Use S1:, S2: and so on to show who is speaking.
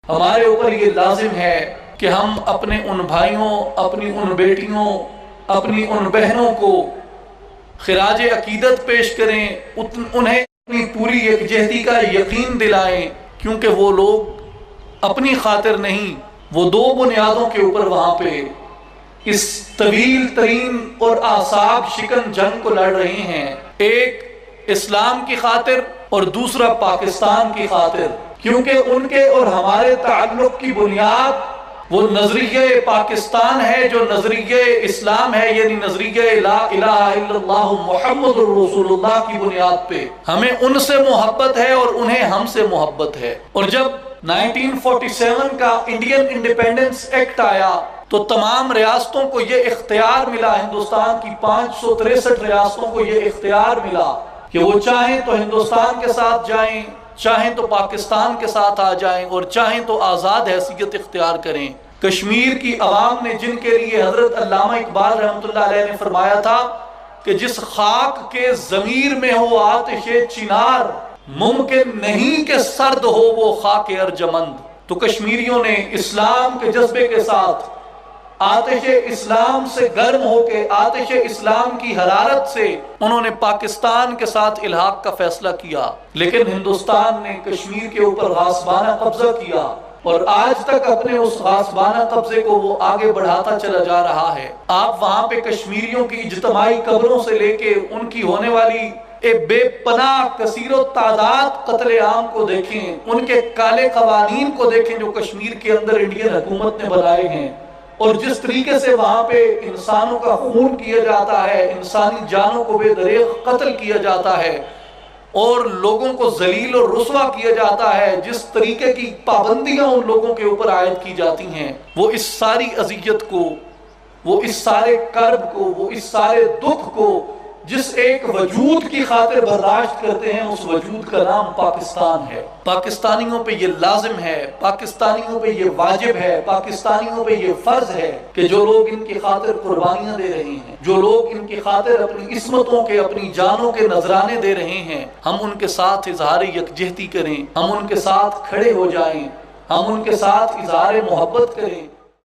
S1: ہمارے اوپر یہ لازم ہے کہ ہم اپنے ان بھائیوں، اپنی ان بیٹیوں، اپنی ان بہنوں کو خراج عقیدت پیش کریں، انہیں اپنی پوری یکجہتی کا یقین دلائیں، کیونکہ وہ لوگ اپنی خاطر نہیں، وہ دو بنیادوں کے اوپر وہاں پہ اس طویل ترین اور اعصاب شکن جنگ کو لڑ رہے ہیں، ایک اسلام کی خاطر اور دوسرا پاکستان کی خاطر، کیونکہ ان کے اور ہمارے تعلق کی بنیاد وہ نظریہ پاکستان ہے جو نظریہ اسلام ہے، یعنی نظریہ لا الہ الا اللہ محمد الرسول اللہ کی بنیاد پہ ہمیں ان سے محبت ہے اور انہیں ہم سے محبت ہے۔ اور جب 1947 کا انڈین انڈیپینڈنس ایکٹ آیا تو تمام ریاستوں کو یہ اختیار ملا، ہندوستان کی 563 ریاستوں کو یہ اختیار ملا کہ وہ چاہیں تو ہندوستان کے ساتھ جائیں، چاہیں تو پاکستان کے ساتھ آ جائیں، اور چاہیں تو آزاد حیثیت اختیار کریں۔ کشمیر کی عوام نے، جن کے لیے حضرت علامہ اقبال رحمۃ اللہ علیہ نے فرمایا تھا کہ جس خاک کے ضمیر میں ہو آتش چنار، ممکن نہیں کہ سرد ہو وہ خاک ارجمند، تو کشمیریوں نے اسلام کے جذبے کے ساتھ آتش اسلام سے گرم ہو کے، آتش اسلام کی حرارت سے انہوں نے پاکستان کے ساتھ الحاق کا فیصلہ کیا، لیکن ہندوستان نے کشمیر کے اوپر غاصبانہ قبضہ کیا، اور آج تک اپنے اس غاصبانہ قبضے کو وہ آگے بڑھاتا چلا جا رہا ہے۔ آپ وہاں پہ کشمیریوں کی اجتماعی قبروں سے لے کے ان کی ہونے والی بے پناہ کثیر و تعداد قتل عام کو دیکھیں، ان کے کالے قوانین کو دیکھیں جو کشمیر کے اندر انڈین حکومت نے بنائے ہیں، اور جس طریقے سے وہاں پہ انسانوں کا خون کیا جاتا ہے، انسانی جانوں کو بے دریغ قتل کیا جاتا ہے، اور لوگوں کو ذلیل اور رسوا کیا جاتا ہے، جس طریقے کی پابندیاں ان لوگوں کے اوپر عائد کی جاتی ہیں، وہ اس ساری اذیت کو، وہ اس سارے کرب کو، وہ اس سارے دکھ کو جس ایک وجود کی خاطر برداشت کرتے ہیں، اس وجود کا نام پاکستان ہے۔ پاکستانیوں پہ یہ لازم ہے، پاکستانیوں پہ یہ واجب ہے، پاکستانیوں پہ یہ فرض ہے کہ جو لوگ ان کی خاطر قربانیاں دے رہے ہیں، جو لوگ ان کی خاطر اپنی عصمتوں کے، اپنی جانوں کے نذرانے دے رہے ہیں، ہم ان کے ساتھ اظہار یکجہتی کریں، ہم ان کے ساتھ کھڑے ہو جائیں، ہم ان کے ساتھ اظہار محبت کریں۔